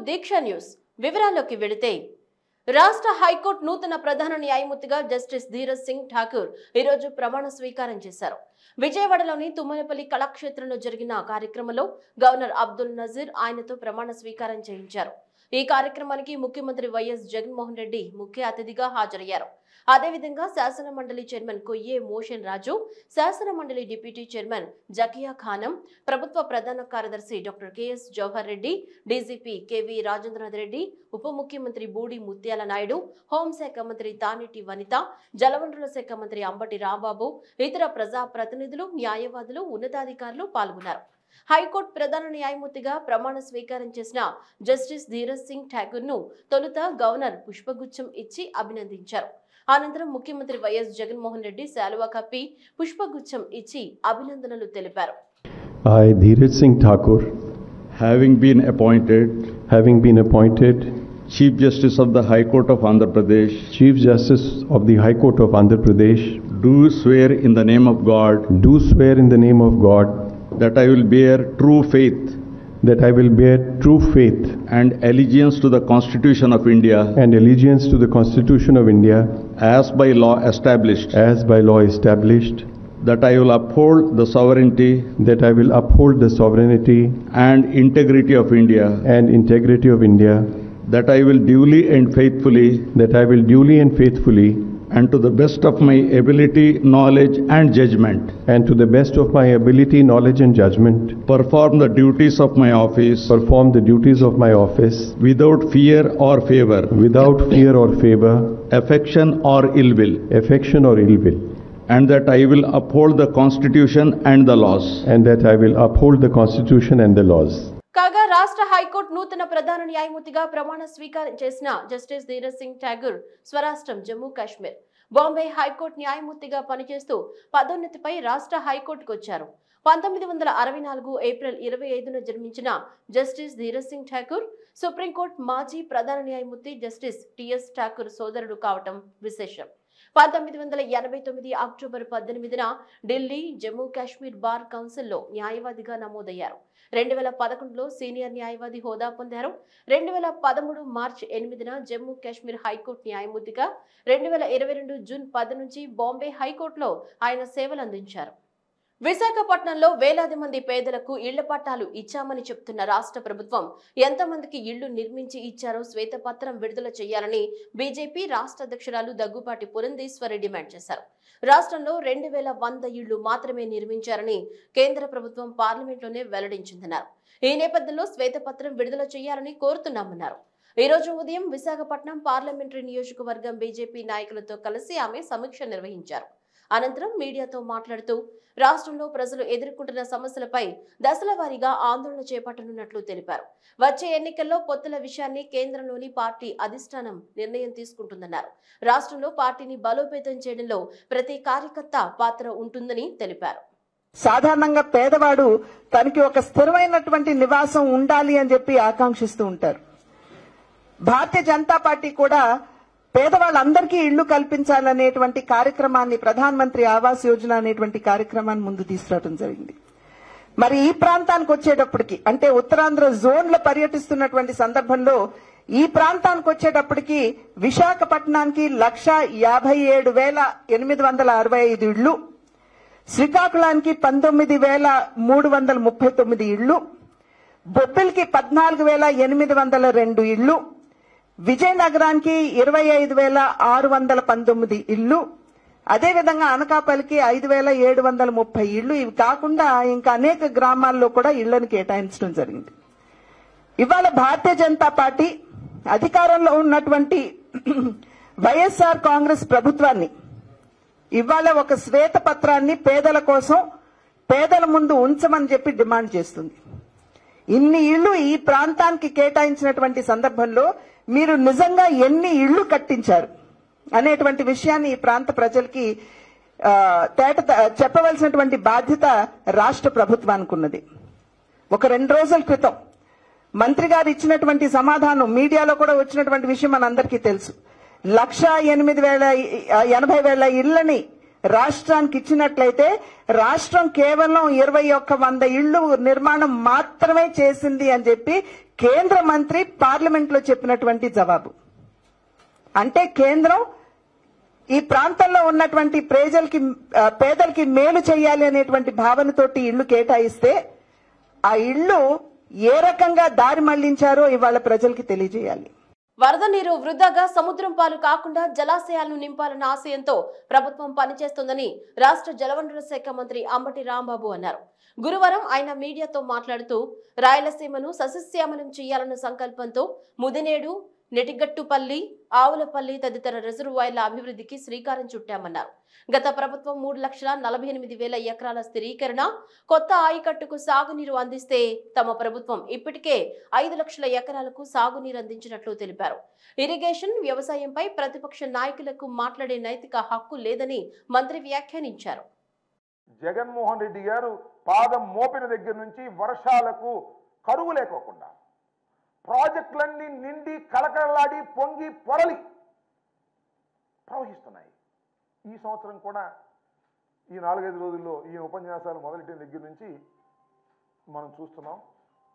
దీక్ష news వివరాల్లోకి వెళితే రాష్ట్ర హైకోర్టు నూతన ప్రధాన న్యాయమూర్తిగా జస్టిస్ ధీరజ్ సింగ్ ఠాకూర్ ఈ రోజు ప్రమాణ స్వీకారం చేశారు. విజయవాడలోని తుమ్మలపల్లి కళాక్షేత్రంలో జరిగిన కార్యక్రమంలో గవర్నర్ అబ్దుల్ నజీర్ ఆయనతో ప్రమాణ స్వీకారం చేయించారు. ఈ కార్యక్రమానికి ముఖ్యమంత్రి వైఎస్ జగన్మోహన్ రెడ్డి ముఖ్య అతిథిగా హాజరయ్యారు. అదేవిధంగా శాసన మండలి చైర్మన్ కొయ్యే మోషన్ రాజు, శాసన మండలి డిప్యూటీ చైర్మన్ జకియా ఖానం, ప్రభుత్వ ప్రధాన కార్యదర్శి doctor KS Jawahar Reddy, DGP KV Rajendranath Reddy, ఉప ముఖ్యమంత్రి బూడి ముత్యాల నాయుడు, హోంశాఖ మంత్రి తానేటి వనిత, జలవనరుల శాఖ మంత్రి అంబటి రాంబాబు, ఇతర ప్రజా ప్రతినిధులు, న్యాయవాదులు, ఉన్నతాధికారులు పాల్గొన్నారు. హైకోర్టు ప్రధాన న్యాయమూర్తిగా ప్రమాణ స్వీకారం చేసిన జస్టిస్ ధీరజ్ సింగ్ ఠాకూర్ ను తొలుత గవర్నర్ పుష్పగుచ్చం ఇచ్చి అభినందించారు. అనంతరం ముఖ్యమంత్రి వైఎస్ జగన్మోహన్ రెడ్డి శాలువా కప్పి పుష్పగుచ్చం ఇచ్చి అభినందనలు తెలిపారు. I, Dheeraj Singh Thakur, having been appointed Chief Justice of the High Court of Andhra Pradesh, Chief Justice of the High Court of Andhra Pradesh, do swear in the name of God that I will bear true faith and allegiance to the Constitution of India as by law established, that I will uphold the sovereignty and integrity of India, that I will duly and faithfully and to the best of my ability, knowledge and judgment perform the duties of my office without fear or favor, affection or ill will, and that I will uphold the Constitution and the laws. కాగా రాష్ట్ర high court నూతన ప్రధాన న్యాయమూర్తిగా ప్రమాణ స్వీకారం చేసిన justice Dheeraj Singh Thakur స్వరాష్ట్రం Jammu Kashmir, Bombay high court న్యాయమూర్తిగా పనిచేస్తూ పదోన్నతిపై రాష్ట్ర హైకోర్టుకు వచ్చారు. 1964 ఏప్రిల్ 25న జన్మించిన జస్టిస్ ధీరజ్ సింగ్ ఠాకూర్ సుప్రీంకోర్టు మాజీ ప్రధాన న్యాయమూర్తి జస్టిస్ టిఎస్ ఠాకూర్ సోదరుడు కావటం విశేషం. 1989 అక్టోబర్ 18న ఢిల్లీ జమ్మూ కాశ్మీర్ బార్ కౌన్సిల్లో న్యాయవాదిగా నమోదయ్యారు. 2011లో సీనియర్ న్యాయవాది హోదా పొందారు. 2013 మార్చి 8న జమ్మూ కాశ్మీర్ హైకోర్టు న్యాయమూర్తిగా, 2022 జూన్ 10 నుంచి బాంబే హైకోర్టులో ఆయన సేవలు అందించారు. విశాఖపట్నంలో వేలాది మంది పేదలకు ఇళ్ల పట్టాలు ఇచ్చామని చెప్తున్న రాష్ట్ర ప్రభుత్వం ఎంతమందికి ఇళ్లు నిర్మించి ఇచ్చారో శ్వేతపత్రం విడుదల చేయాలని బీజేపీ రాష్ట్ర అధ్యక్షురాలు దగ్గుబాటి పురంధేశ్వరి డిమాండ్ చేశారు. రాష్ట్రంలో 2100 ఇళ్లు మాత్రమే నిర్మించారని కేంద్ర ప్రభుత్వం పార్లమెంట్లోనే వెల్లడించిందన్నారు. ఈ నేపథ్యంలో శ్వేతపత్రం విడుదల చేయాలని కోరుతున్నామన్నారు. ఈ రోజు ఉదయం విశాఖపట్నం పార్లమెంటరీ నియోజకవర్గం బీజేపీ నాయకులతో కలిసి ఆమె సమీక్ష నిర్వహించారు. అనంతరం మీడియాతో మాట్లాడుతూ రాష్ట్రంలో ప్రజలు ఎదుర్కొంటున్న సమస్యలపై దశల వారీగా ఆందోళన చేపట్టనున్నట్లు తెలిపారు. వచ్చే ఎన్నికల్లో పొత్తుల విషయాన్ని కేంద్రంలోని పార్టీ అధిష్టానం నిర్ణయం తీసుకుంటుందన్నారు. రాష్ట్రంలో పార్టీని బలోపేతం చేయడంలో ప్రతి కార్యకర్త పాత్ర ఉంటుందని తెలిపారు. సాధారణంగా పేదవాడు తనకి ఒక స్థిరమైనటువంటి నివాసం ఉండాలి అని చెప్పి ఆకాంక్షిస్తూ ఉంటారు. భారతీయ జనతా పార్టీ కూడా పేదవాళ్ళందరికీ ఇళ్లు కల్పించాలనేటువంటి కార్యక్రమాన్ని, ప్రధాన మంత్రి ఆవాస్ యోజన అనేటువంటి కార్యక్రమాన్ని ముందు తీసుకురావడం జరిగింది. మరి ఈ ప్రాంతానికి వచ్చేటప్పటికి, అంటే ఉత్తరాంధ్ర జోన్ లో పర్యటిస్తున్నటువంటి సందర్భంలో ఈ ప్రాంతానికి వచ్చేటప్పటికి విశాఖపట్నానికి 157,865 ఇళ్లు, శ్రీకాకుళానికి 19,339 ఇళ్లు, బొబ్బిలికి 14,802 ఇళ్లు, విజయనగరానికి 25,619 ఇళ్లు, అదేవిధంగా అనకాపల్లికి 5,730 ఇళ్లు. ఇవి కాకుండా ఇంకా అనేక గ్రామాల్లో కూడా ఇళ్లను కేటాయించడం జరిగింది. ఇవాళ భారతీయ జనతా పార్టీ అధికారంలో ఉన్నటువంటి వైఎస్ఆర్ కాంగ్రెస్ ప్రభుత్వాన్ని ఇవాళ ఒక శ్వేత పత్రాన్ని పేదల కోసం, పేదల ముందు ఉంచమని చెప్పి డిమాండ్ చేస్తుంది. ఇన్ని ఇళ్లు ఈ ప్రాంతానికి కేటాయించినటువంటి సందర్భంలో మీరు నిజంగా ఎన్ని ఇళ్లు కట్టించారు అనేటువంటి విషయాన్ని ఈ ప్రాంత ప్రజలకి చెప్పవలసినటువంటి బాధ్యత రాష్ట్ర ప్రభుత్వానికి ఉన్నది. ఒక 2 రోజుల క్రితం మంత్రి గారు ఇచ్చినటువంటి సమాధానం మీడియాలో కూడా వచ్చినటువంటి విషయం మనందరికీ తెలుసు. 1,80,000 ఇళ్లని రాష్ట్రానికి ఇచ్చినట్లయితే రాష్ట్రం కేవలం 2100 ఇళ్లు నిర్మాణం మాత్రమే చేసింది అని చెప్పి కేంద్ర మంత్రి పార్లమెంట్ లో చెప్పినటువంటి జవాబు. అంటే కేంద్రం ఈ ప్రాంతంలో ఉన్నటువంటి పేదలకి మేలు చేయాలి అనేటువంటి భావనతోటి ఇళ్లు కేటాయిస్తే ఆ ఇళ్లు ఏ రకంగా దారి మళ్లించారో ఇవాళ ప్రజలకి తెలియజేయాలి. వరద నీరు వృధాగా సముద్రం పాలు కాకుండా జలాశయాలను నింపాలన్న ఆశయంతో ప్రభుత్వం పనిచేస్తోందని రాష్ట్ర జలవనరుల శాఖ మంత్రి అంబటి రాంబాబు అన్నారు. గురువారం ఆయన మీడియాతో మాట్లాడుతూ రాయలసీమను సస్యశ్యామలం చేయాలన్న సంకల్పంతో ముదినేడు, నెటిగట్టుపల్లి, ఆవులపల్లి తదితర రిజర్వాయర్ల అభివృద్ధికి శ్రీకారం చుట్టామన్నారు. గత ప్రభుత్వం 3,48,000 ఎకరాల స్థిరీకరణ, కొత్త ఆయకట్టుకు సాగునీరు అందిస్తే తమ ప్రభుత్వం ఇప్పటికే 5 లక్షల ఎకరాలకు సాగునీరు అందించినట్లు తెలిపారు. ఇరిగేషన్, వ్యవసాయంపై ప్రతిపక్ష నాయకులకు మాట్లాడే నైతిక హక్కు లేదని మంత్రి వ్యాఖ్యానించారు. జగన్మోహన్ రెడ్డి గారు పాదం మోపిన దగ్గర నుంచి వర్షాలకు కరువు లేకోకుండా ప్రాజెక్టులన్నీ నిండి కలకలలాడి పొంగి పొరలి ప్రవహిస్తున్నాయి. ఈ సంవత్సరం కూడా ఈ 4-5 రోజుల్లో ఈ ఉపన్యాసాలు మొదలెట్టిన దగ్గర నుంచి మనం చూస్తున్నాం.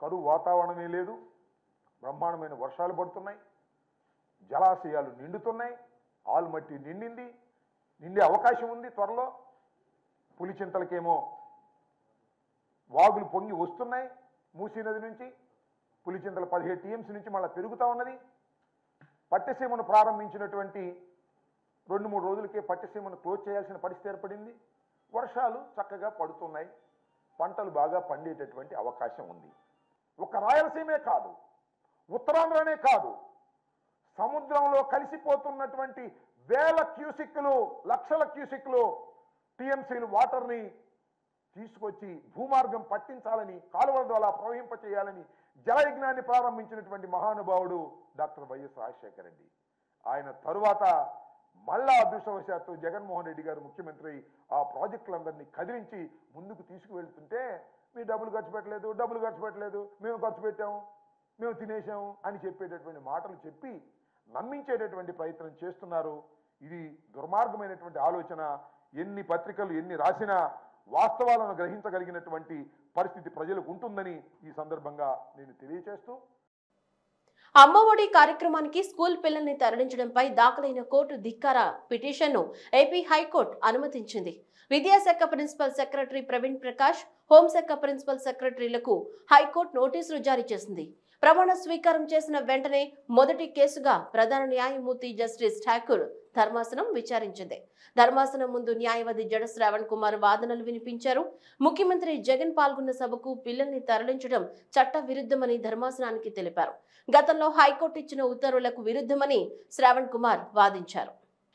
కరువు వాతావరణమే లేదు, బ్రహ్మాండమైన వర్షాలు పడుతున్నాయి, జలాశయాలు నిండుతున్నాయి, ఆల్మట్టి నిండే అవకాశం ఉంది. త్వరలో పులిచింతలకేమో వాగులు పొంగి వస్తున్నాయి. మూసీ నది నుంచి పులిచింతల 17 టీఎంసీ నుంచి మళ్ళీ పెరుగుతూ ఉన్నది. పట్టిసీమను ప్రారంభించినటువంటి 2-3 రోజులకే పట్టిసీమను క్లోజ్ చేయాల్సిన పరిస్థితి ఏర్పడింది. వర్షాలు చక్కగా పడుతున్నాయి, పంటలు బాగా పండేటటువంటి అవకాశం ఉంది. ఒక రాయలసీమే కాదు, ఉత్తరాంధ్రనే కాదు, సముద్రంలో కలిసిపోతున్నటువంటి వేల క్యూసిక్లు, లక్షల క్యూసిక్లు టీఎంసీలు వాటర్ని తీసుకొచ్చి భూమార్గం పట్టించాలని, కాలువల ద్వారా ప్రవహింపచేయాలని జలయజ్ఞాన్ని ప్రారంభించినటువంటి మహానుభావుడు డాక్టర్ వైఎస్ రాజశేఖర రెడ్డి. ఆయన తరువాత మళ్ళా అదృష్టవశాత్తు జగన్మోహన్ రెడ్డి గారు ముఖ్యమంత్రి ఆ ప్రాజెక్టులందరినీ కదిలించి ముందుకు తీసుకువెళ్తుంటే మీరు డబ్బులు ఖర్చు పెట్టలేదు, మేము ఖర్చు పెట్టాము, మేము తినేసాము అని చెప్పేటటువంటి మాటలు చెప్పి నమ్మించేటటువంటి ప్రయత్నం చేస్తున్నారు. ఇది దుర్మార్గమైనటువంటి ఆలోచన. ఎన్ని పత్రికలు ఎన్ని రాసినా వాస్తవాలను గ్రహించగలిగినటువంటి పరిస్థితి ప్రజలకు ఉంటుందని ఈ సందర్భంగా నేను తెలియజేస్తూ, అమ్మఒడి కార్యక్రమానికి స్కూల్ పిల్లల్ని తరలించడంపై దాఖలైన కోర్టు ధిక్కార పిటిషన్ను ఏపీ హైకోర్టు అనుమతించింది. విద్యాశాఖ ప్రిన్సిపల్ సెక్రటరీ ప్రవీణ్ ప్రకాష్, హోంశాఖ ప్రిన్సిపల్ సెక్రటరీలకు హైకోర్టు నోటీసులు జారీ చేసింది. ప్రమాణ స్వీకారం చేసిన వెంటనే మొదటి కేసుగా ప్రధాన న్యాయమూర్తి జస్టిస్ ఠాకూర్ ధర్మాసనం విచారించింది. ధర్మాసనం ముందు న్యాయవాది జడ శ్రావణ్ కుమార్ వాదనలు వినిపించారు. ముఖ్యమంత్రి జగన్ పాల్గొన్న సభకు పిల్లల్ని తరలించడం చట్ట విరుద్ధమని ధర్మాసనానికి తెలిపారు. గతంలో హైకోర్టు ఇచ్చిన ఉత్తర్వులకు విరుద్ధమని శ్రావణ్ కుమార్ వాదించారు.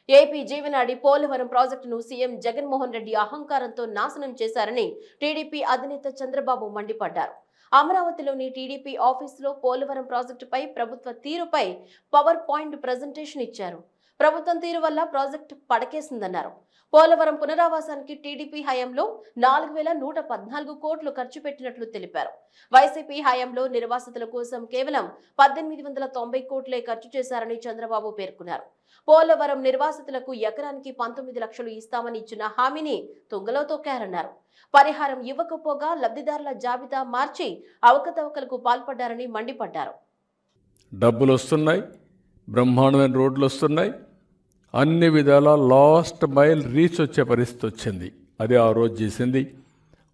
ఏపీ జీవనాడి పోలవరం ప్రాజెక్టును సీఎం జగన్మోహన్ రెడ్డి అహంకారంతో నాశనం చేశారని టీడీపీ అధినేత చంద్రబాబు మండిపడ్డారు. అమరావతిలోని టీడీపీ ఆఫీసులో పోలవరం ప్రాజెక్టుపై ప్రభుత్వ తీరుపై పవర్ పాయింట్ ప్రజెంటేషన్ ఇచ్చారు. ప్రభుత్వం తీరు వల్ల ప్రాజెక్టు పడకేసిందన్నారు. పోలవరం పునరావాసానికి టీడీపీ హయాంలో 4,114 కోట్లు ఖర్చు పెట్టినట్లు తెలిపారు. వైసీపీ హయాంలో నిర్వాసితుల కోసం కేవలం 1,890 కోట్లే ఖర్చు చేశారని చంద్రబాబు పేర్కొన్నారు. పోలవరం నిర్వాసితులకు ఎకరానికి 19 లక్షలు ఇస్తామని ఇచ్చిన హామీని తుంగలో తొక్కారన్నారు. పరిహారం ఇవ్వకపోగా లబ్ధిదారుల జాబితా మార్చి అవకతవకలకు పాల్పడ్డారని మండిపడ్డారు. డబ్బులు వస్తున్నాయి, బ్రహ్మాండమైన రోడ్లు వస్తున్నాయి, అన్ని విధాల లాస్ట్ మైల్ రీచ్ వచ్చే పరిస్థితి వచ్చింది. అది ఆ రోజు చేసింది.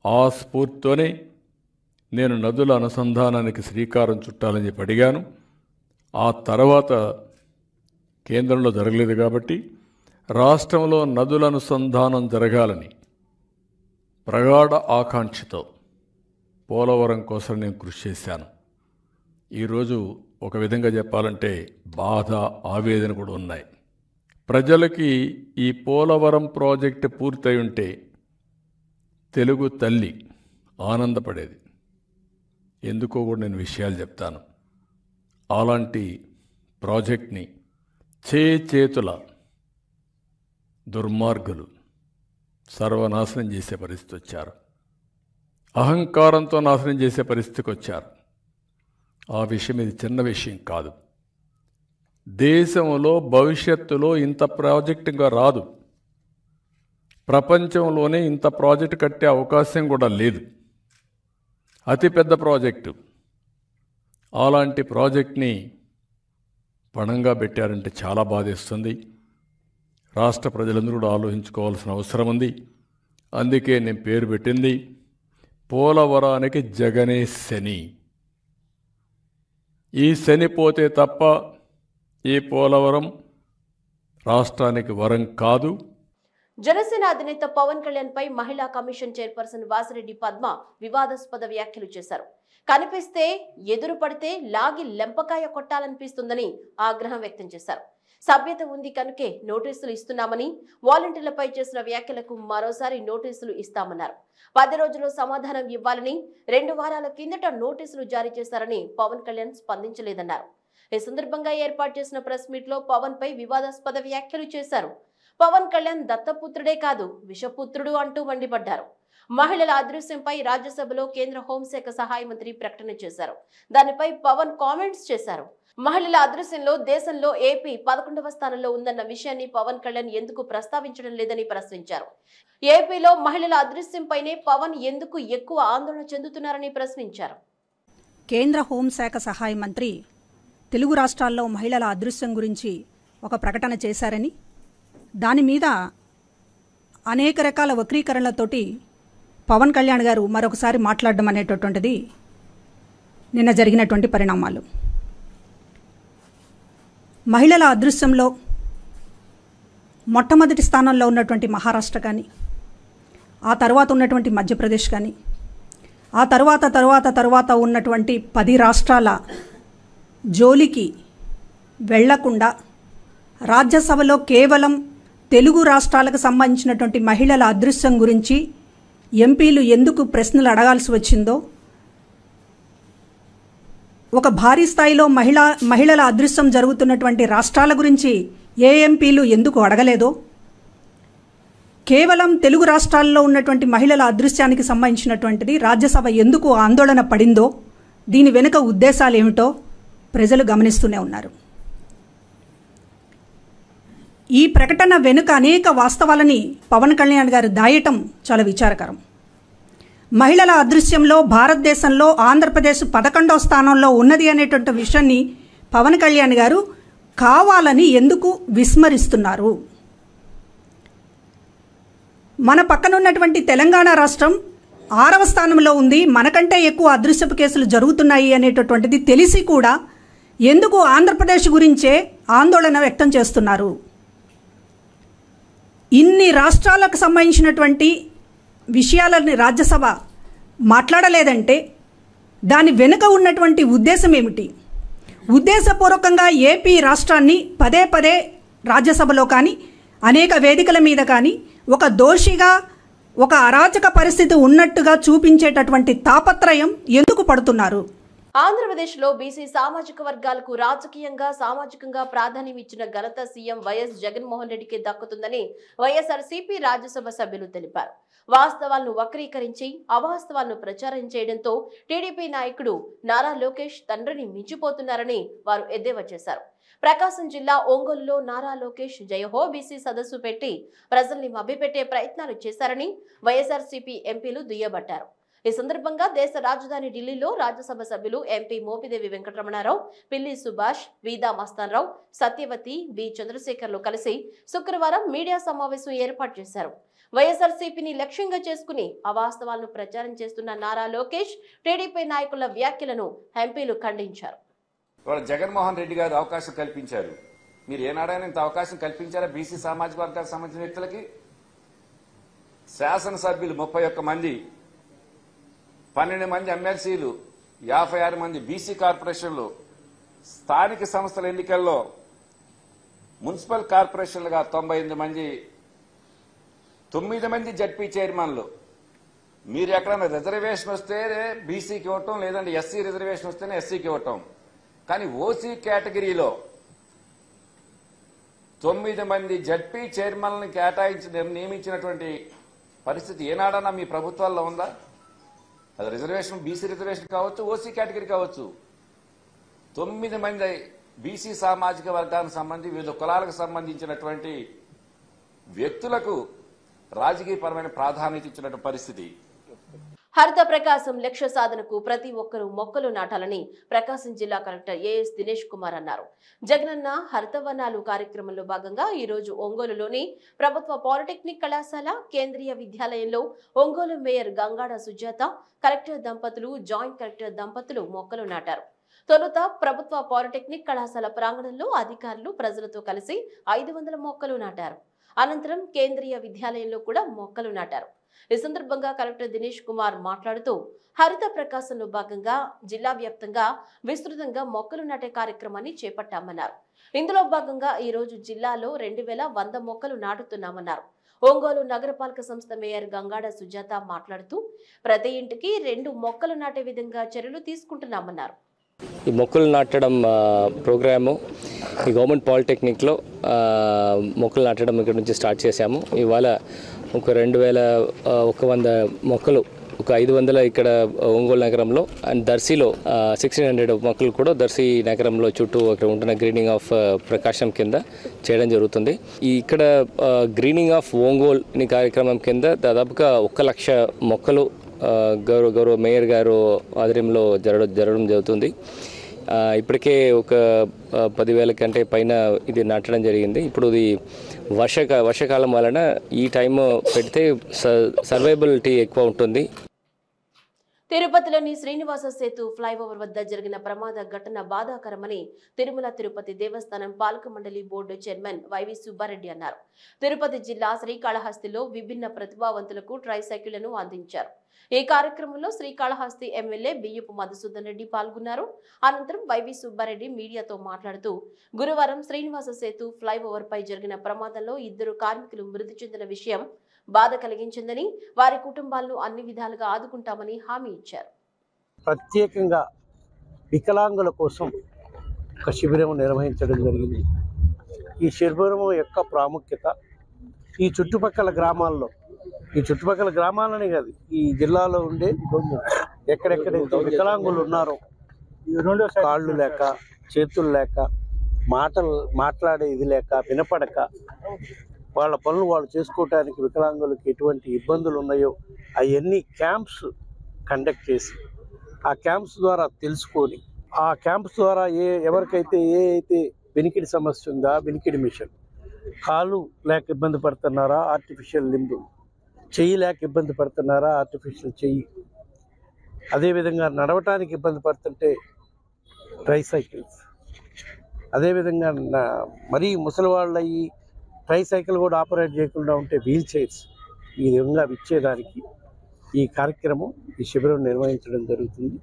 ఆ స్ఫూర్తితోనే నేను నదుల అనుసంధానానికి శ్రీకారం చుట్టాలని చెప్పి అడిగాను. ఆ తర్వాత కేంద్రంలో జరగలేదు కాబట్టి రాష్ట్రంలో నదుల అనుసంధానం జరగాలని ప్రగాఢ ఆకాంక్షతో పోలవరం కోసం నేను కృషి చేశాను. ఈరోజు ఒక విధంగా చెప్పాలంటే బాధ, ఆవేదన కూడా ఉన్నాయి. ప్రజలకి ఈ పోలవరం ప్రాజెక్టు పూర్తయి ఉంటే తెలుగు తల్లి ఆనందపడేది. ఎందుకో కూడా నేను విషయాలు చెప్తాను. అలాంటి ప్రాజెక్ట్ని చేతుల దుర్మార్గులు సర్వనాశనం చేసే పరిస్థితి వచ్చారు. అహంకారంతో నాశనం చేసే పరిస్థితికి వచ్చారు. ఆ విషయం ఇది చిన్న విషయం కాదు. దేశంలో భవిష్యత్తులో ఇంత ప్రాజెక్టుగా రాదు. ప్రపంచంలోనే ఇంత ప్రాజెక్టు కట్టే అవకాశం కూడా లేదు. అతిపెద్ద ప్రాజెక్టు. అలాంటి ప్రాజెక్ట్ని పణంగా పెట్టారంటే చాలా బాధేస్తుంది. రాష్ట్ర ప్రజలందరూ కూడా ఆలోచించుకోవాల్సిన అవసరం ఉంది. అందుకే నేను పేరు పెట్టింది పోలవరానికి జగనే శని. ఈ శని పోతే తప్ప ఈ పోలవరం రాష్ట్రానికి వరం కాదు. జనసేన అధినేత పవన్ కళ్యాణ్ పై మహిళా కమిషన్ చైర్పర్సన్ వాసిరెడ్డి పద్మ వివాదాస్పద వ్యాఖ్యలు చేశారు. కనిపిస్తే ఎదురు పడితే లాగి లెంపకాయ కొట్టాలనిపిస్తుందని ఆగ్రహం వ్యక్తం చేశారు. సభ్యత ఉంది కనుకే నోటీసులు ఇస్తున్నామని, వాలంటీర్లపై చేసిన వ్యాఖ్యలకు మరోసారి నోటీసులు ఇస్తామన్నారు. 10 రోజుల్లో సమాధానం ఇవ్వాలని 2 వారాల కిందట నోటీసులు జారీ చేశారని పవన్ కళ్యాణ్ స్పందించలేదన్నారు. ఈ సందర్భంగా ఏర్పాటు చేసిన ప్రెస్ మీట్ లో పవన్ పై వివాదాస్పద వ్యాఖ్యలు చేశారు. పవన్ కళ్యాణ్ దత్తపుత్రుడే కాదు విషపుత్రుడు అంటూ మండిపడ్డారు. మహిళల అదృశ్యంపై రాజ్యసభలో కేంద్ర హోంశాఖ సహాయ మంత్రి ప్రకటన చేశారు. దానిపై పవన్ కామెంట్స్ చేశారు. మహిళల అదృశ్యంలో దేశంలో ఏపీ 11వ స్థానంలో ఉందన్న విషయాన్ని పవన్ కళ్యాణ్ ఎందుకు ప్రస్తావించడం లేదని ప్రశ్నించారు. ఏపీలో మహిళల అదృశ్యంపైనే పవన్ ఎందుకు ఎక్కువ ఆందోళన చెందుతున్నారని ప్రశ్నించారు. కేంద్ర హోంశాఖ సహాయ మంత్రి తెలుగు రాష్ట్రాల్లో మహిళల అదృశ్యం గురించి ఒక ప్రకటన చేశారని, దాని మీద అనేక రకాల వక్రీకరణలతోటి పవన్ కళ్యాణ్ గారు మరొకసారి మాట్లాడడం అనేటటువంటిది నిన్న జరిగినటువంటి పరిణామాలు. మహిళల అదృశ్యంలో మొట్టమొదటి స్థానంలో ఉన్నటువంటి మహారాష్ట్ర కానీ, ఆ తర్వాత ఉన్నటువంటి మధ్యప్రదేశ్ కానీ, ఆ తర్వాత ఉన్నటువంటి 10 రాష్ట్రాల జోలికి వెళ్లకుండా రాజ్యసభలో కేవలం తెలుగు రాష్ట్రాలకు సంబంధించినటువంటి మహిళల అదృశ్యం గురించి ఎంపీలు ఎందుకు ప్రశ్నలు అడగాల్సి వచ్చిందో, ఒక భారీ స్థాయిలో మహిళల అదృశ్యం జరుగుతున్నటువంటి రాష్ట్రాల గురించి ఏ ఎంపీలు ఎందుకు అడగలేదో, కేవలం తెలుగు రాష్ట్రాల్లో ఉన్నటువంటి మహిళల అదృశ్యానికి సంబంధించినటువంటిది రాజ్యసభ ఎందుకు ఆందోళన పడిందో, దీని వెనుక ఉద్దేశాలు ఏమిటో ప్రజలు గమనిస్తూనే ఉన్నారు. ఈ ప్రకటన వెనుక అనేక వాస్తవాలని పవన్ కళ్యాణ్ గారు దాయటం చాలా విచారకరం. మహిళల అదృశ్యంలో భారతదేశంలో ఆంధ్రప్రదేశ్ 11వ స్థానంలో ఉన్నది అనేటువంటి విషయాన్ని పవన్ కళ్యాణ్ గారు కావాలని ఎందుకు విస్మరిస్తున్నారు? మన పక్కనున్నటువంటి తెలంగాణ రాష్ట్రం 6వ స్థానంలో ఉంది, మనకంటే ఎక్కువ అదృశ్యపు కేసులు జరుగుతున్నాయి అనేటటువంటిది తెలిసి కూడా ఎందుకు ఆంధ్రప్రదేశ్ గురించే ఆందోళన వ్యక్తం చేస్తున్నారు? ఇన్ని రాష్ట్రాలకు సంబంధించినటువంటి విషయాలని రాజ్యసభ మాట్లాడలేదంటే దాని వెనుక ఉన్నటువంటి ఉద్దేశం ఏమిటి? ఉద్దేశపూర్వకంగా ఏపీ రాష్ట్రాన్ని పదే రాజ్యసభలో కానీ అనేక వేదికల మీద కానీ ఒక దోషిగా, ఒక అరాచక పరిస్థితి ఉన్నట్టుగా చూపించేటటువంటి తాపత్రయం ఎందుకు పడుతున్నారు? ఆంధ్రప్రదేశ్లో బీసీ సామాజిక వర్గాలకు రాజకీయంగా, సామాజికంగా ప్రాధాన్యం ఇచ్చిన ఘనత సీఎం వైఎస్ జగన్మోహన్ రెడ్డికి దక్కుతుందని వైఎస్ఆర్సీపీ రాజ్యసభ సభ్యులు తెలిపారు. వాస్తవాలను వక్రీకరించి అవాస్తవాలను ప్రచారం చేయడంతో టీడీపీ నాయకుడు నారా లోకేష్ తండ్రిని మించిపోతున్నారని వారు ఎద్దేవా చేశారు. ప్రకాశం జిల్లా ఒంగోలులో నారా లోకేష్ జయహో బీసీ సదస్సు పెట్టి ప్రజల్ని మభ్యపెట్టే ప్రయత్నాలు చేశారని వైఎస్ఆర్సీపీ ఎంపీలు దుయ్యబట్టారు. ఈ సందర్భంగా దేశ రాజధాని ఢిల్లీలో రాజ్యసభ సభ్యులు ఎంపీ మోపిదేవి వెంకటరమణారావు, పిల్లి సుభాష్, వీదా మస్తాన్రావు, సత్యవతి, బి చంద్రశేఖర్లు కలిసి శుక్రవారం మీడియా సమావేశం ఏర్పాటు చేశారు. వైఎస్ఆర్సీపీని లక్ష్యంగా చేసుకుని అవాస్తవాలను ప్రచారం చేస్తున్న నారా లోకేష్, టీడీపీ నాయకుల వ్యాఖ్యలను ఎంపీలు ఖండించారు. జగన్మోహన్ రెడ్డి గారు అవకాశం కల్పించారు. మీరు ఏనాడైనా ఇంత అవకాశం కల్పించారా బీసీ సామాజిక వర్గాలకు సంబంధించిన వ్యక్తులకి? శాసనసభ్యులు 31 మంది, 12 మంది ఎమ్మెల్సీలు, 56 మంది బీసీ కార్పొరేషన్లు, స్థానిక సంస్థల ఎన్నికల్లో మున్సిపల్ కార్పొరేషన్లుగా 98 మంది, 9 మంది జడ్పీ చైర్మన్లు. మీరు ఎక్కడైనా రిజర్వేషన్ వస్తే బీసీకి ఇవ్వటం, లేదంటే ఎస్సీ రిజర్వేషన్ వస్తేనే ఎస్సీకి ఇవ్వటం. కానీ ఓసీ కేటగిరీలో 9 మంది జడ్పీ చైర్మన్లను కేటాయించి నియమించినటువంటి పరిస్థితి ఏనాడన్నా మీ ప్రభుత్వాల్లో ఉందా? అది రిజర్వేషన్, బీసీ రిజర్వేషన్ కావచ్చు, ఓసీ కేటగిరీ కావచ్చు. 9 మంది బీసీ సామాజిక వర్గానికి సంబంధించి వివిధ కులాలకు సంబంధించినటువంటి వ్యక్తులకు రాజకీయపరమైన ప్రాధాన్యత ఇచ్చినటువంటి పరిస్థితి. హరిత ప్రకాశం లక్ష్య సాధనకు ప్రతి ఒక్కరూ మొక్కలు నాటాలని ప్రకాశం జిల్లా కలెక్టర్ ఏఎస్ దినేష్ కుమార్ అన్నారు. జగనన్న హరితవనాలు కార్యక్రమంలో భాగంగా ఈ రోజు ఒంగోలులోని ప్రభుత్వ పాలిటెక్నిక్ కళాశాల కేంద్రీయ విద్యాలయంలో ఒంగోలు మేయర్ గంగాడ సుజాత, కలెక్టర్ దంపతులు, జాయింట్ కలెక్టర్ దంపతులు మొక్కలు నాటారు. తొలుత ప్రభుత్వ పాలిటెక్నిక్ కళాశాల ప్రాంగణంలో అధికారులు ప్రజలతో కలిసి 500 మొక్కలు నాటారు. అనంతరం కేంద్రీయ విద్యాలయంలో కూడా మొక్కలు నాటారు. ఈ సందర్భంగా కలెక్టర్ దినేష్ కుమార్ మాట్లాడుతూ హరిత ప్రకాశంలో భాగంగా జిల్లా వ్యాప్తంగా విస్తృతంగా మొక్కలు నాటే కార్యక్రమాన్ని చేపట్టామన్నారు. ఇందులో భాగంగా ఈ రోజు జిల్లాలో 2100 మొక్కలు నాటుతున్నామన్నారు. ఒంగోలు నగరపాలక సంస్థ మేయర్ గంగాడ సుజాత మాట్లాడుతూ ప్రతి ఇంటికి 2 మొక్కలు నాటే విధంగా చర్యలు తీసుకుంటున్నామన్నారు. ఈ మొక్కలు నాటడం ప్రోగ్రాము ఈ గవర్నమెంట్ పాలిటెక్నిక్లో మొక్కలు నాటడం ఇక్కడ నుంచి స్టార్ట్ చేశాము. ఇవాళ ఒక 2100 మొక్కలు, ఒక 500 ఇక్కడ ఒంగోలు నగరంలో అండ్ దర్శిలో 1600 మొక్కలు కూడా దర్శి నగరంలో చుట్టూ అక్కడ ఉంటున్న గ్రీనింగ్ ఆఫ్ ప్రకాశం కింద చేయడం జరుగుతుంది. ఇక్కడ గ్రీనింగ్ ఆఫ్ ఒంగోల్ ఈ కార్యక్రమం కింద దాదాపుగా 1 లక్ష మొక్కలు గౌరవ మేయర్ గారు ఆధ్వర్యంలో జరగడం జరుగుతుంది. ఇప్పటికే ఒక 10,000 కంటే పైన ఇది నాటడం జరిగింది. ఇప్పుడు ఇది వర్షాకాలం వలన ఈ టైం పెడితే సర్వైబిలిటీ ఎక్కువ ఉంటుంది. తిరుపతిలోని శ్రీనివాస సేతు ఫ్లైఓవర్ వద్ద జరిగిన ప్రమాద ఘటన బాధాకరమని తిరుమల తిరుపతి దేవస్థానం పాలక మండలి బోర్డు చైర్మన్ వైవి సుబ్బారెడ్డి అన్నారు. తిరుపతి జిల్లా శ్రీకాళహస్తిలో విభిన్న ప్రతిభావంతులకు ట్రైసైకిళ్లను అందించారు. ఈ కార్యక్రమంలో శ్రీకాళహస్తి ఎమ్మెల్యే బియ్యపు మధుసూదన్ రెడ్డి పాల్గొన్నారు. అనంతరం వైవి సుబ్బారెడ్డి మీడియాతో మాట్లాడుతూ గురువారం శ్రీనివాస సేతు ఫ్లైఓవర్ పై జరిగిన ప్రమాదంలో 2 కార్మికులు మృతి చెందిన విషయం బాధ కలిగించిందని, వారి కుటుంబాలను అన్ని విధాలుగా ఆదుకుంటామని హామీ ఇచ్చారు. ప్రత్యేకంగా వికలాంగుల కోసం ఒక శిబిరం నిర్వహించడం జరిగింది. ఈ శిబిరం యొక్క ప్రాముఖ్యత ఈ చుట్టుపక్కల గ్రామాలని కాదు, ఈ జిల్లాలో ఉండే ఎక్కడెక్కడైతే వికలాంగులు ఉన్నారో, కాళ్ళు లేక, చేతులు లేక, మాట్లాడే ఇది లేక, వినపడక, వాళ్ళ పనులు వాళ్ళు చేసుకోవటానికి వికలాంగులకు ఎటువంటి ఇబ్బందులు ఉన్నాయో అవన్నీ క్యాంప్స్ కండక్ట్ చేసి ఆ క్యాంప్స్ ద్వారా తెలుసుకొని, ఆ క్యాంప్స్ ద్వారా ఎవరికైతే వెనికిడి సమస్య ఉందా, వెనికిడి మిషన్, కాలు లేక ఇబ్బంది పడుతున్నారా, ఆర్టిఫిషియల్ లింబ్, చెయ్యి లేక ఇబ్బంది పడుతున్నారా, ఆర్టిఫిషియల్ చెయ్యి, అదేవిధంగా నడవటానికి ఇబ్బంది పడుతుంటే ట్రైసైకిల్స్, అదేవిధంగా మరీ ముసలి వాళ్ళయి ట్రైసైకిల్ కూడా ఆపరేట్ చేయకుండా ఉంటే వీల్ చైర్స్, ఈ విధంగా ఇచ్చేదానికి ఈ కార్యక్రమం, ఈ శిబిరం నిర్వహించడం జరుగుతుంది.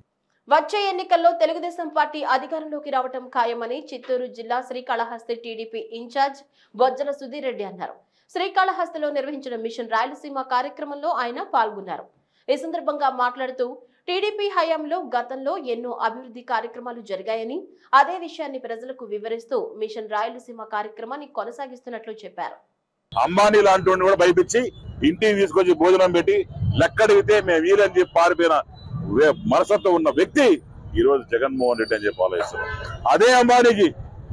వచ్చే ఎన్నికల్లో తెలుగుదేశం పార్టీ అధికారంలోకి రావటం ఖాయమని చిత్తూరు జిల్లా శ్రీకాళహస్తి టీడీపీ ఇన్ఛార్జ్ బొజ్జల సుధీర్ రెడ్డి అన్నారు. శ్రీకాళహస్తిలో నిర్వహించిన మిషన్ రాయలసీమ కార్యక్రమంలో ఆయన పాల్గొన్నారు. ఈ సందర్భంగా మాట్లాడుతూ టీడీపీ హయాంలో గతంలో ఎన్నో అభివృద్ధి కార్యక్రమాలు జరిగాయని, అదే విషయాన్ని ప్రజలకు వివరిస్తూ మిషన్ రాయలసీమ కార్యక్రమాన్ని కొనసాగిస్తున్నట్లు చెప్పారు. అంబానీ లాంటి కూడా భయపించి ఇంటికి తీసుకొచ్చి భోజనం పెట్టి లెక్కడిగితే మేము వీరని చెప్పి పారిపోయిన మనసత్వం ఉన్న వ్యక్తి ఈ రోజు జగన్మోహన్ రెడ్డి అని చెప్పి ఆలోచిస్తున్నాం. అదే అంబానీకి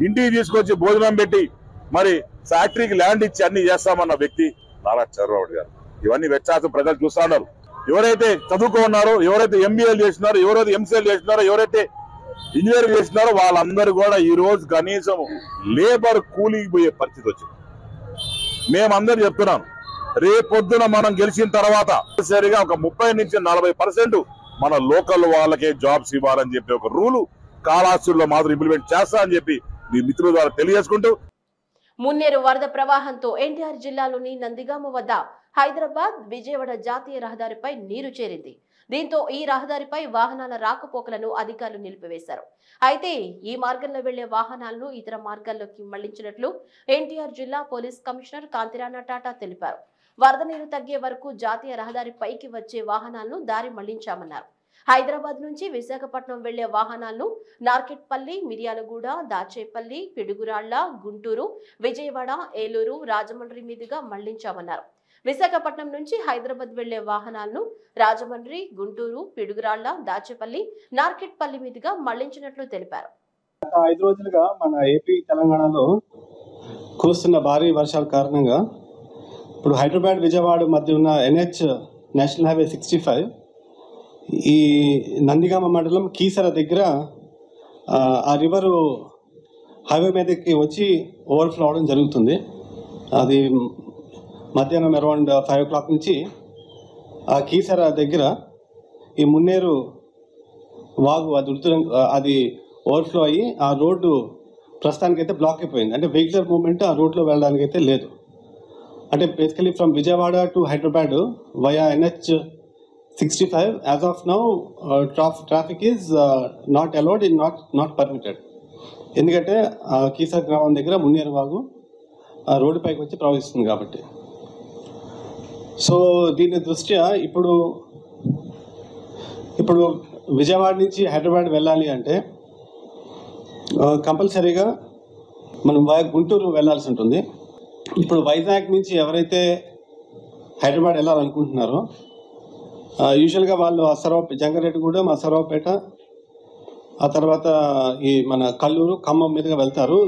ఇంటికి తీసుకొచ్చి భోజనం పెట్టి మరి ఫ్యాక్టరీకి ల్యాండ్ ఇచ్చి అన్ని చేస్తామన్న వ్యక్తి నారా చంద్రబాబు గారు. ఇవన్నీ వ్యత్యాసం ప్రజలు చూస్తా ఉన్నారు. ఎవరైతే చదువుకున్నారో, ఎవరైతే ఎంబీఏలు చేస్తున్నారో, ఎవరైతే ఎంసీఏలు చేస్తున్నారో, ఎవరైతే ఇంజనీరింగ్ చేస్తున్నారో వాళ్ళందరూ కూడా ఈ రోజు కనీసం లేబర్ కూలీకి పోయే పరిస్థితి వచ్చింది. మేమందరూ చెప్తున్నాం, రేపొద్దున మనం గెలిచిన తర్వాత సరిగా ఒక 30 నుంచి 40% మన లోకల్ వాళ్ళకే జాబ్స్ ఇవ్వాలని చెప్పి ఒక రూలు కాళహస్తిలో మాత్రం ఇంప్లిమెంట్ చేస్తా అని చెప్పి మీ మిత్రుల ద్వారా తెలియజేసుకుంటూ, మున్నేరు వరద ప్రవాహంతో ఎన్టీఆర్ జిల్లాలోని నందిగామ వద్ద హైదరాబాద్ విజయవాడ జాతీయ రహదారిపై నీరు చేరింది. దీంతో ఈ రహదారిపై వాహనాల రాకపోకలను అధికారులు నిలిపివేశారు. అయితే ఈ మార్గంలో వెళ్లే వాహనాలను ఇతర మార్గాల్లోకి మళ్లించినట్లు ఎన్టీఆర్ జిల్లా పోలీస్ కమిషనర్ కాంతిరాణ టాటా తెలిపారు. వరద నీరు తగ్గే వరకు జాతీయ రహదారి పైకి వచ్చే వాహనాలను దారి మళ్లించామన్నారు. హైదరాబాద్ నుంచి విశాఖపట్నం వెళ్లే వాహనాలను నార్కెట్పల్లి, మిర్యాలగూడ, దాచేపల్లి, పిడుగురాళ్ల, గుంటూరు, విజయవాడ, ఏలూరు, రాజమండ్రి మీదుగా మళ్లించామన్నారు. విశాఖపట్నం నుంచి హైదరాబాద్ వెళ్లే వాహనాలను రాజమండ్రి, గుంటూరు, పిడుగురాళ్ల, దాచేపల్లి, నార్కెట్పల్లి మీదుగా మళ్లించినట్లు తెలిపారు. 5 రోజులుగా మన ఏపీ, తెలంగాణలో కురుస్తున్న భారీ వర్షాల కారణంగా ఇప్పుడు హైదరాబాద్ విజయవాడ మధ్య ఉన్న NH నేషనల్ హైవే 65 ఈ నందిగామ మండలం కీసర దగ్గర ఆ రివరు హైవే మీదకి వచ్చి ఓవర్ఫ్లో అవడం జరుగుతుంది. అది మధ్యాహ్నం అరౌండ్ 5 o'clock నుంచి ఆ కీసర దగ్గర ఈ మున్నేరు వాగు అది ఓవర్ఫ్లో అయ్యి ఆ రోడ్డు ప్రస్తుతానికైతే బ్లాక్ అయిపోయింది. అంటే వెహికలర్ మూవ్మెంట్ ఆ రోడ్లో వెళ్ళడానికైతే లేదు. అంటే basically from Vijayawada to Hyderabad via NH 65 as of now traffic is not allowed in not permitted. ఎందుకంటే కీసర్ గ్రామం దగ్గర మున్నేరు వాగు ఆ రోడ్డు పైకి వచ్చి ప్రవహిస్తుంది కాబట్టి. సో దీని దృష్ట్యా ఇప్పుడు విజయవాడ నుంచి హైదరాబాద్ వెళ్ళాలి అంటే కంపల్సరీగా మనం గుంటూరు వెళ్ళాల్సి ఉంటుంది. ఇప్పుడు వైజాగ్ నుంచి ఎవరైతే హైదరాబాద్ వెళ్ళాలనుకుంటున్నారో యూజువల్గా వాళ్ళు జంగారెడ్డిగూడెం, అసరావుపేట, ఆ తర్వాత ఈ మన కల్లూరు, ఖమ్మం మీదుగా వెళ్తారు.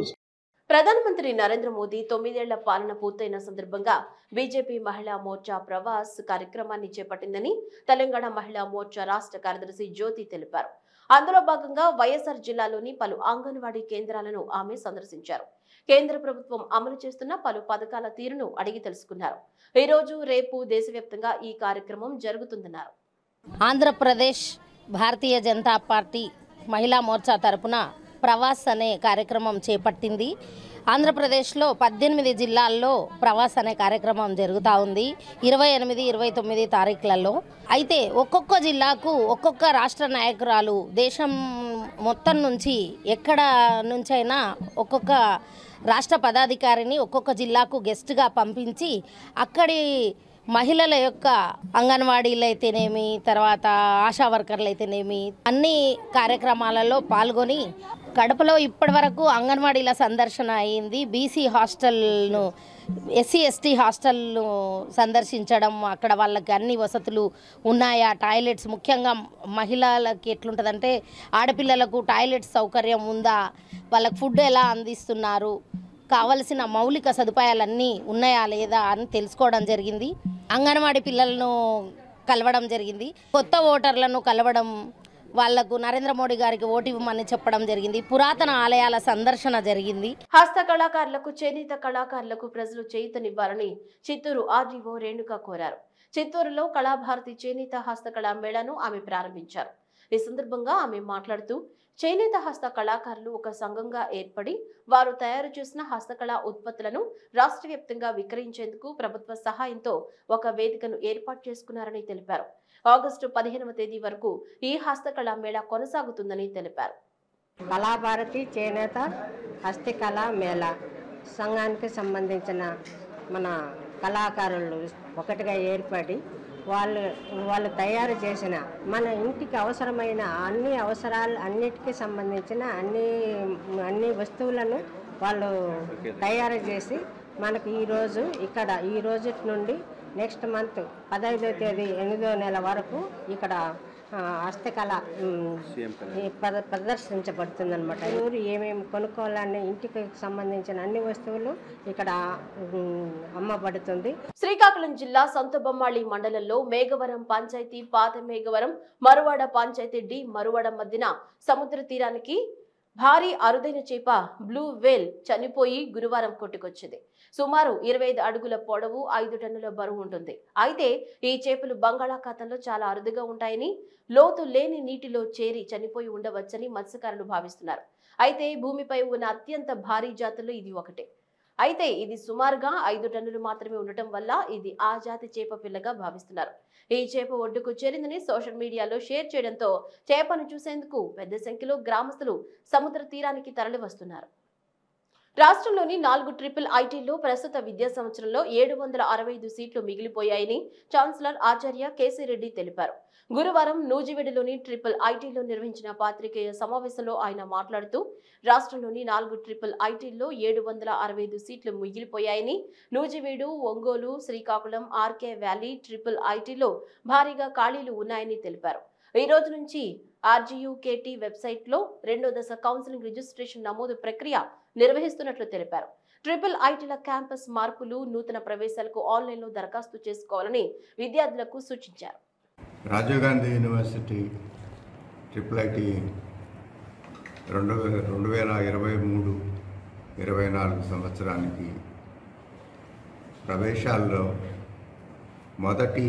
ప్రధానమంత్రి నరేంద్ర మోదీ 9 ఏళ్ల పాలన పూర్తయిన సందర్భంగా బీజేపీ మహిళా మోర్చా ప్రవాస్ కార్యక్రమాన్ని చేపట్టిందని తెలంగాణ మహిళా మోర్చా రాష్ట్ర కార్యదర్శి జ్యోతి తెలిపారు. అందులో భాగంగా వైఎస్ఆర్ జిల్లాలోని పలు అంగన్వాడీ కేంద్రాలను ఆమె సందర్శించారు. కేంద్ర ప్రభుత్వం అమలు చేస్తున్న పలు పథకాల తీరును అడిగి తెలుసుకున్నారు. ఈ రోజు రేపు దేశవ్యాప్తంగా ఈ కార్యక్రమం జరుగుతుందన్నారు. ఆంధ్రప్రదేశ్ భారతీయ జనతా పార్టీ మహిళా మోర్చా తరపున ప్రవాస్ అనే కార్యక్రమం చేపట్టింది. ఆంధ్రప్రదేశ్లో 18 జిల్లాల్లో ప్రవాస్ అనే కార్యక్రమం జరుగుతూ ఉంది 28, 29 తారీఖులలో. అయితే ఒక్కొక్క జిల్లాకు ఒక్కొక్క రాష్ట్ర నాయకురాలు దేశం మొత్తం నుంచి ఎక్కడ నుంచైనా ఒక్కొక్క రాష్ట్ర పదాధికారిని ఒక్కొక్క జిల్లాకు గెస్ట్గా పంపించి అక్కడి మహిళల యొక్క అంగన్వాడీలు అయితేనేమి, తర్వాత ఆశా వర్కర్లు అయితేనేమి అన్ని కార్యక్రమాలలో పాల్గొని కడపలో ఇప్పటి వరకు అంగన్వాడీల సందర్శన అయింది. బీసీ హాస్టల్ను, SC ST హాస్టల్ను సందర్శించడం, అక్కడ వాళ్ళకి అన్ని వసతులు ఉన్నాయా, టాయిలెట్స్ ముఖ్యంగా మహిళలకి ఎట్లుంటుందంటే ఆడపిల్లలకు టాయిలెట్స్ సౌకర్యం ఉందా, వాళ్ళకి ఫుడ్ ఎలా అందిస్తున్నారు, కావలసిన మౌలిక సదుపాయాలన్నీ ఉన్నాయా లేదా అని తెలుసుకోవడం జరిగింది. అంగన్వాడీ పిల్లలను కలవడం జరిగింది. కొత్త ఓటర్లను కలవడం, వాళ్లకు నరేంద్ర మోడీ గారికి ఓటు ఇవ్వమని చెప్పడం జరిగింది. పురాతన ఆలయాల సందర్శన జరిగింది. హస్త కళాకారులకు, చేనేత కళాకారులకు ప్రజలు చేయూతనివ్వాలని చిత్తూరు RDO రేణుక కోరారు. చిత్తూరులో కళాభారతి చేనేత హస్తకళా మేళాను ఆమె ప్రారంభించారు. ఈ సందర్భంగా ఆమె మాట్లాడుతూ చేనేత హస్త కళాకారులు ఒక సంఘంగా ఏర్పడి వారు తయారు చేసిన హస్తకళా ఉత్పత్తులను రాష్ట్ర వ్యాప్తంగా విక్రయించేందుకు ప్రభుత్వ సహాయంతో ఒక వేదికను ఏర్పాటు చేసుకున్నారని తెలిపారు. ఆగస్టు 15వ తేదీ వరకు ఈ హస్తకళా మేళా కొనసాగుతుందని తెలిపారు. కళాభారతి చేనేత హస్తకళా మేళా సంఘానికి సంబంధించిన మన కళాకారులు ఒకటిగా ఏర్పడి వాళ్ళు తయారు చేసిన మన ఇంటికి అవసరమైన అన్ని అవసరాలు అన్నిటికీ సంబంధించిన అన్ని వస్తువులను వాళ్ళు తయారు చేసి మనకు ఈరోజు ఇక్కడ ఈ రోజు నుండి నెక్స్ట్ మంత్ 15వ తేదీ 8వ నెల వరకు ఇక్కడ హస్తకళ ప్రదర్శించబడుతుందన్నమాట. ఊరు ఏమేమి కొనుక్కోవాలని ఇంటికి సంబంధించిన అన్ని వస్తువులు ఇక్కడ అమ్మబడుతుంది. శ్రీకాకుళం జిల్లా సంతబొమ్మాళి మండలంలో మేఘవరం పంచాయతీ, పాత మేఘవరం, మరువాడ పంచాయతీ D మరువాడ మధ్యన సముద్ర తీరానికి భారీ అరుదైన చేప బ్లూ వేల్ చనిపోయి గురువారం కొట్టుకొచ్చింది. సుమారు 25 అడుగుల పొడవు, 5 టన్నుల బరువు ఉంటుంది. అయితే ఈ చేపలు బంగాళాఖాతంలో చాలా అరుదుగా ఉంటాయని, లోతు లేని నీటిలో చేరి చనిపోయి ఉండవచ్చని మత్స్యకారులు భావిస్తున్నారు. అయితే భూమిపై ఉన్న అత్యంత భారీ జాతుల్లో ఇది ఒకటే. అయితే ఇది సుమారుగా 5 టన్నులు మాత్రమే ఉండటం వల్ల ఇది ఆ జాతి చేప పిల్లగా భావిస్తున్నారు. ఈ చేప ఒడ్డుకు చేరిందని సోషల్ మీడియాలో షేర్ చేయడంతో చేపను చూసేందుకు పెద్ద సంఖ్యలో గ్రామస్తులు సముద్ర తీరానికి తరలి వస్తున్నారు. రాష్ట్రంలోని 4 ట్రిపుల్ ఐటీల్లో ప్రస్తుత విద్యా సంవత్సరంలో 765 సీట్లు మిగిలిపోయాయని ఛాన్సలర్ ఆచార్య కేశిరెడ్డి తెలిపారు. గురువారం నూజివీడులోని ట్రిపుల్ ఐటీలో నిర్వహించిన పాత్రికేయ సమావేశంలో ఆయన మాట్లాడుతూ రాష్ట్రంలోని 4 ట్రిపుల్ ఐటీల్లో 765 సీట్లు మిగిలిపోయాయని, Nuzvid, Ongole, Srikakulam, RK valley triple ఐటీలో భారీగా ఖాళీలు ఉన్నాయని తెలిపారు. ఈ రోజు నుంచి RGUKT వెబ్సైట్లో 2వ దశ కౌన్సిలింగ్ రిజిస్ట్రేషన్ నమోదు ప్రక్రియ నిర్వహిస్తున్నట్లు తెలిపారు. ట్రిపుల్ ఐటీల క్యాంపస్ మార్పులు నూతన ప్రవేశాలకు ఆన్లైన్లో దరఖాస్తు చేసుకోవాలని విద్యార్థులకు సూచించారు. Rajiv Gandhi university triple IT 2023-24 సంవత్సరానికి ప్రవేశాల్లో మొదటి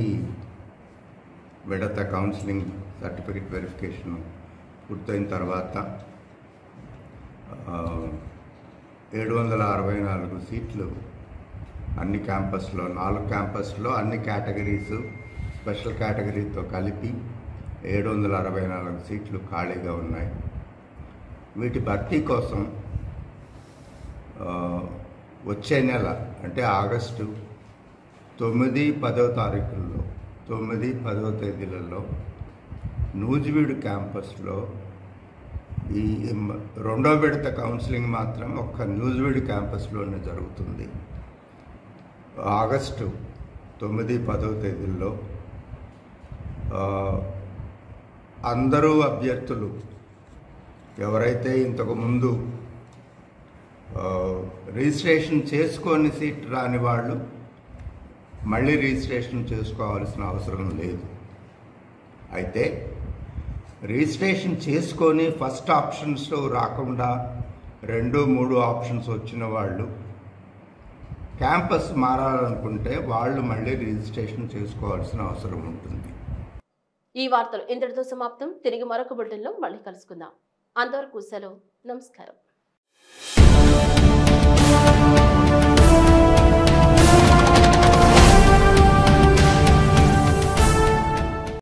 విడత కౌన్సిలింగ్ సర్టిఫికెట్ వెరిఫికేషన్ పూర్తయిన తర్వాత 764 సీట్లు అన్ని క్యాంపస్లో 4 క్యాంపస్లో అన్ని కేటగిరీస్ స్పెషల్ కేటగిరీతో కలిపి 764 సీట్లు ఖాళీగా ఉన్నాయి. వీటి భర్తీ కోసం వచ్చే నెల అంటే ఆగస్టు 9-10 తారీఖుల్లో 9-10 తేదీలలో నూజివీడు క్యాంపస్లో ఈ రెండో విడత కౌన్సిలింగ్ మాత్రం ఒక్క నూజివీడు క్యాంపస్లోనే జరుగుతుంది. ఆగస్టు 9-10 తేదీల్లో అందరూ అభ్యర్థులు ఎవరైతే ఇంతకుముందు రిజిస్ట్రేషన్ చేసుకొని సీట్ రాని వాళ్ళు మళ్ళీ రిజిస్ట్రేషన్ చేసుకోవాల్సిన అవసరం లేదు. అయితే రిజిస్ట్రేషన్ చేసుకొని ఫస్ట్ ఆప్షన్స్లో రాకుండా 2-3 ఆప్షన్స్ వచ్చిన వాళ్ళు క్యాంపస్ మారాలనుకుంటే వాళ్ళు మళ్ళీ రిజిస్ట్రేషన్ చేసుకోవాల్సిన అవసరం ఉంటుంది. ఈ వార్తలు ఇంతటితో సమాప్తం. తిరిగి మరొక బులెటిన్లో మళ్ళీ కలుసుకుందాం. అంతవరకు సెలవు. నమస్కారం.